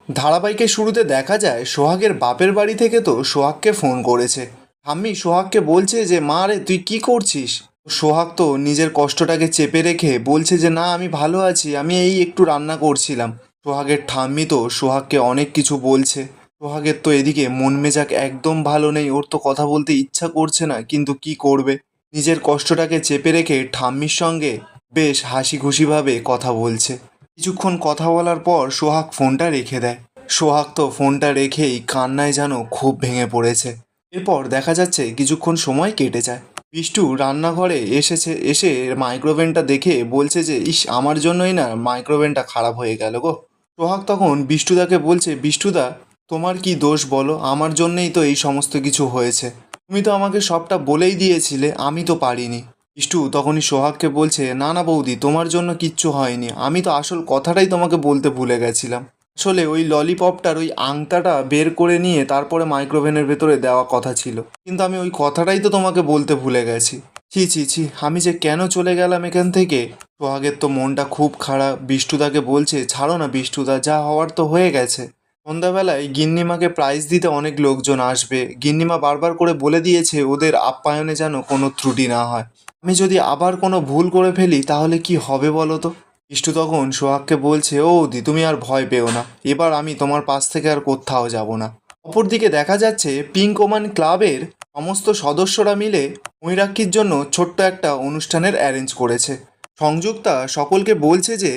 ধারাবাহিকের শুরুতে দেখা যায় সোহাগের বাপের বাড়ি থেকে তো সোহাগকে ফোন করেছে। ঠাম্মি সোহাগকে বলছে যে মা রে তুই কি করছিস। সোহাগ তো নিজের কষ্টটাকে চেপে রেখে বলছে যে না আমি ভালো আছি, আমি এই একটু রান্না করছিলাম। সোহাগের ঠাম্মি তো সোহাগকে অনেক কিছু বলছে। সোহাগের তো এদিকে মন মেজাজ একদম ভালো নেই, ওর তো কথা বলতে ইচ্ছা করছে না, কিন্তু কি করবে। নিজের কষ্টটাকে চেপে রেখে ঠাম্মির সঙ্গে বেশ হাসি খুশিভাবে কথা বলছে। কিছুক্ষণ কথা বলার পর সোহাগ ফোনটা রেখে দেয়। সোহাগ তো ফোনটা রেখেই কান্নায় যেন খুব ভেঙে পড়েছে। এরপর দেখা যাচ্ছে কিছুক্ষণ সময় কেটে যায়। বিষ্টু রান্নাঘরে এসেছে, এসে মাইক্রোওভেনটা দেখে বলছে যে ইস আমার জন্যই না মাইক্রোওভেনটা খারাপ হয়ে গেল গো। সোহাগ তখন বিষ্টুদাকে বলছে বিষ্টুদা তোমার কি দোষ বলো, আমার জন্যেই তো এই সমস্ত কিছু হয়েছে। তুমি তো আমাকে সবটা বলেই দিয়েছিলে, আমি তো পারিনি। বিষ্টু তখনই সোহাগকে বলছে না না বৌদি তোমার জন্য কিচ্ছু হয়নি, আমি তো আসল কথাটাই তোমাকে বলতে ভুলে গেছিলাম। আসলে ওই ললিপপটার ওই আংটাটা বের করে নিয়ে তারপরে মাইক্রোওভেনের ভেতরে দেওয়া কথা ছিল, কিন্তু আমি ওই কথাটাই তো তোমাকে বলতে ভুলে গেছি। ছি ছি ছি, আমি যে কেন চলে গেলাম এখান থেকে। সোহাগের তো মনটা খুব খারাপ। বিষ্টুদাকে বলছে ছাড়ো না বিষ্টুদা, যা হওয়ার তো হয়ে গেছে। সন্ধ্যাবেলায় গিন্নিমাকে প্রাইজ দিতে অনেক লোকজন আসবে। গিন্নিমা বারবার করে বলে দিয়েছে ওদের আপ্যায়নে যেন কোনো ত্রুটি না হয়। আমি যদি আবার কোনো ভুল করে ফেলি তাহলে কি হবে বলো তো। বিষ্টু তখন সোহাগকে বলছে ও দি তুমি আর ভয় পেও না, এবার আমি তোমার পাশ থেকে আর কোথাও যাব না। অপরদিকে দেখা যাচ্ছে পিঙ্ক ওমান ক্লাবের সমস্ত সদস্যরা মিলে ময়ূরাক্ষীর জন্য ছোট্ট একটা অনুষ্ঠানের অ্যারেঞ্জ করেছে। সংযুক্তা সকলকে বলছে যে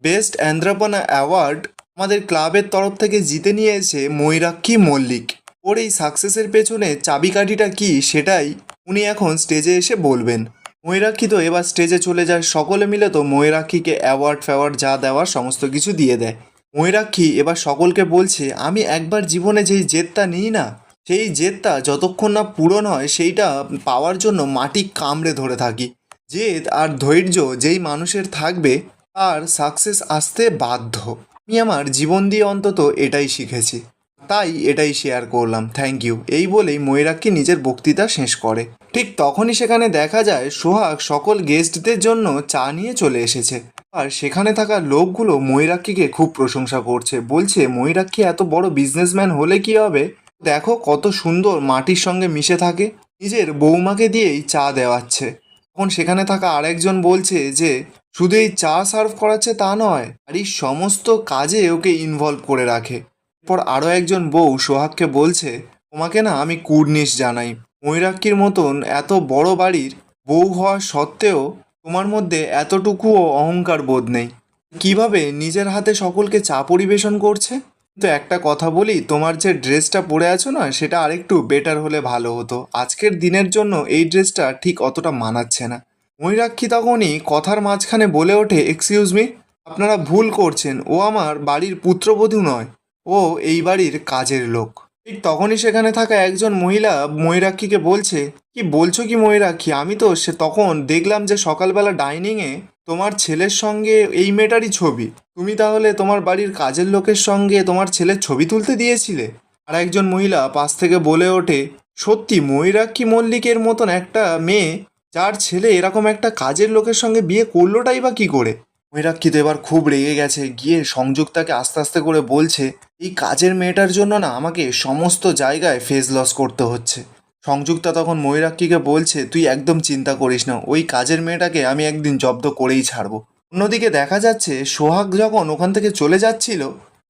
বেস্ট অ্যান্দ্রাপনা অ্যাওয়ার্ড আমাদের ক্লাবের তরফ থেকে জিতে নিয়েছে ময়ূরাক্ষী মল্লিক। ওর এই সাকসেসের পেছনে চাবিকাঠিটা কি সেটাই উনি এখন স্টেজে এসে বলবেন। ময়ূরাক্ষী তো এবার স্টেজে চলে যায়, সকলে মিলে তো ময়ূরাক্ষীকে অ্যাওয়ার্ড ফ্যাওয়ার্ড যা দেওয়ার সমস্ত কিছু দিয়ে দেয়। ময়ূরাক্ষী এবার সকলকে বলছে আমি একবার জীবনে যেই জেদটা নিই না, সেই জেদটা যতক্ষণ না পূরণ হয় সেইটা পাওয়ার জন্য মাটি কামড়ে ধরে থাকি। জেদ আর ধৈর্য যেই মানুষের থাকবে তার সাকসেস আসতে বাধ্য। আমি আমার জীবন দিয়ে অন্তত এটাই শিখেছি, তাই এটাই শেয়ার করলাম, থ্যাংক ইউ, এই বলেই ময়ূরাক্ষী নিজের বক্তৃতা শেষ করে। ঠিক তখনই সেখানে দেখা যায় সোহাগ সকল গেস্টদের জন্য চা নিয়ে চলে এসেছে। আর সেখানে থাকা লোকগুলো ময়ূরাক্ষীকে খুব প্রশংসা করছে, বলছে ময়ূরাক্ষী এত বড় বিজনেসম্যান হলে কি হবে, দেখো কত সুন্দর মাটির সঙ্গে মিশে থাকে, নিজের বৌমাকে দিয়েই চা দেওয়াচ্ছে। তখন সেখানে থাকা আরেকজন বলছে যে শুধু এই চা সার্ভ করাচ্ছে তা নয়, আর এই সমস্ত কাজে ওকে ইনভলভ করে রাখে। এরপর আরও একজন বউ সোহাগকে বলছে তোমাকে না আমি কুর্নিশ জানাই, ময়ূরাক্ষীর মতন এত বড় বাড়ির বউ হওয়া সত্ত্বেও তোমার মধ্যে এতটুকুও অহংকার বোধ নেই। কিভাবে নিজের হাতে সকলকে চা পরিবেশন করছে। তো একটা কথা বলি, তোমার যে ড্রেসটা পরে আছো না সেটা আরেকটু বেটার হলে ভালো হতো, আজকের দিনের জন্য এই ড্রেসটা ঠিক অতটা মানাচ্ছে না। ময়ূরাক্ষী তখনই কথার মাঝখানে বলে ওঠে এক্সকিউজ মি, আপনারা ভুল করছেন, ও আমার বাড়ির পুত্রবধূ নয়, ও এই বাড়ির কাজের লোক। ঠিক তখনই সেখানে থাকা একজন মহিলা ময়ূরাক্ষীকে বলছে কি বলছো কি ময়ূরাক্ষী, আমি তো সে তখন দেখলাম যে সকালবেলা ডাইনিংয়ে তোমার ছেলের সঙ্গে এই মেয়েটারই ছবি, তুমি তাহলে তোমার বাড়ির কাজের লোকের সঙ্গে তোমার ছেলের ছবি তুলতে দিয়েছিলে। আর একজন মহিলা পাশ থেকে বলে ওঠে সত্যি ময়ূরাক্ষী মল্লিকের মতন একটা মেয়ে, যার ছেলে এরকম একটা কাজের লোকের সঙ্গে বিয়ে করলোটাই বা কী করে। ময়ূরাক্ষী তো এবার খুব রেগে গেছে, গিয়ে সংযুক্তাকে আস্তে আস্তে করে বলছে এই কাজের মেয়েটার জন্য না আমাকে সমস্ত জায়গায় ফেস লস করতে হচ্ছে। সংযুক্তা তখন ময়ূরাক্ষীকে বলছে তুই একদম চিন্তা করিস না, ওই কাজের মেয়েটাকে আমি একদিন জব্দ করেই ছাড়বো। অন্যদিকে দেখা যাচ্ছে সোহাগ যখন ওখান থেকে চলে যাচ্ছিল,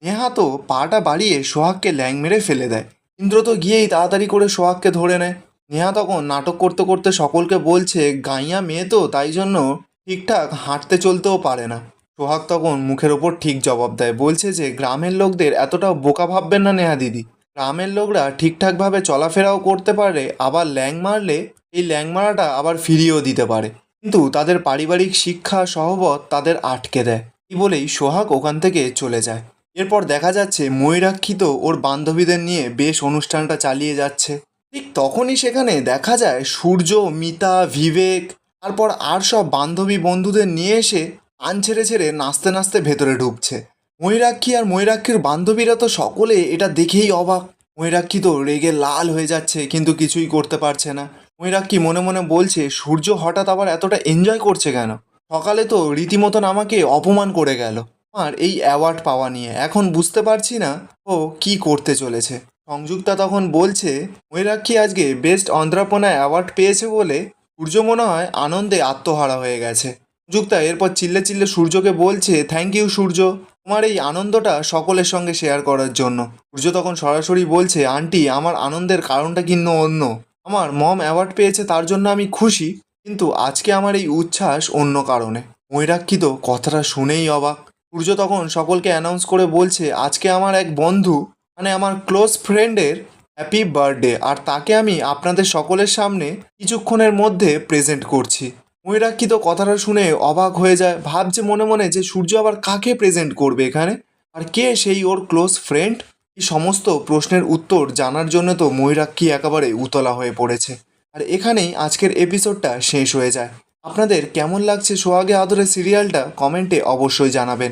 নেহা তো পাটা বাড়িয়ে সোহাগকে ল্যাং মেরে ফেলে দেয়। ইন্দ্র তো গিয়েই তাড়াতাড়ি করে সোহাগকে ধরে নেয়। নেহা তখন নাটক করতে করতে সকলকে বলছে গাইয়া মেয়ে তো তাই জন্য ঠিকঠাক হাঁটতে চলতেও পারে না। সোহাগ তখন মুখের ওপর ঠিক জবাব দেয়, বলছে যে গ্রামের লোকদের এতটাও বোকা ভাববেন না নেহা দিদি, গ্রামের লোকরা ঠিকঠাকভাবে চলাফেরাও করতে পারে, আবার ল্যাং মারলে এই ল্যাং মারাটা আবার ফিরিয়েও দিতে পারে, কিন্তু তাদের পারিবারিক শিক্ষা সহবত তাদের আটকে দেয়। এই বলেই সোহাগ ওখান থেকে চলে যায়। এরপর দেখা যাচ্ছে ময়ূরাক্ষী তো ওর বান্ধবীদের নিয়ে বেশ অনুষ্ঠানটা চালিয়ে যাচ্ছে। ঠিক তখনই সেখানে দেখা যায় সূর্য, মিতা, বিবেক, তারপর আর সব বান্ধবী বন্ধুদের নিয়ে এসে পান ছেড়ে ছেড়ে নাচতে নাচতে ভেতরে ঢুকছে। ময়ূরাক্ষী আর ময়ূরাক্ষীর বান্ধবীরা তো সকলে এটা দেখেই অবাক। ময়ূরাক্ষী তো রেগে লাল হয়ে যাচ্ছে, কিন্তু কিছুই করতে পারছে না। ময়ূরাক্ষী মনে মনে বলছে সূর্য হঠাৎ আবার এতটা এনজয় করছে কেন, সকালে তো রীতিমতন আমাকে অপমান করে গেল। আমার এই অ্যাওয়ার্ড পাওয়া নিয়ে এখন বুঝতে পারছি না ও কি করতে চলেছে। সংযুক্তা তখন বলছে ময়ূরাক্ষী আজকে বেস্ট অন্ধ্রাপনা অ্যাওয়ার্ড পেয়েছে বলে সূর্য মনে হয় আনন্দে আত্মহারা হয়ে গেছে। সংযুক্তা এরপর চিল্লে চিল্লে সূর্যকে বলছে থ্যাংক ইউ সূর্য, তোমার এই আনন্দটা সকলের সঙ্গে শেয়ার করার জন্য। সূর্য তখন সরাসরি বলছে আন্টি আমার আনন্দের কারণটা কিন্তু অন্য, আমার মম অ্যাওয়ার্ড পেয়েছে তার জন্য আমি খুশি, কিন্তু আজকে আমার এই উচ্ছ্বাস অন্য কারণে। ময়ূরাক্ষী তো কথাটা শুনেই অবাক। সূর্য তখন সকলকে অ্যানাউন্স করে বলছে আজকে আমার এক বন্ধু মানে আমার ক্লোজ ফ্রেন্ডের হ্যাপি বার্থডে, আর তাকে আমি আপনাদের সকলের সামনে কিছুক্ষণের মধ্যে প্রেজেন্ট করছি। ময়ূরাক্ষী তো কথাটা শুনে অবাক হয়ে যায়, ভাবছে মনে মনে যে সূর্য আবার কাকে প্রেজেন্ট করবে এখানে, আর কে সেই ওর ক্লোজ ফ্রেন্ড। এই সমস্ত প্রশ্নের উত্তর জানার জন্য তো ময়ূরাক্ষী একেবারে উতলা হয়ে পড়েছে। আর এখানেই আজকের এপিসোডটা শেষ হয়ে যায়। আপনাদের কেমন লাগছে সোহাগে আদরে সিরিয়ালটা কমেন্টে অবশ্যই জানাবেন।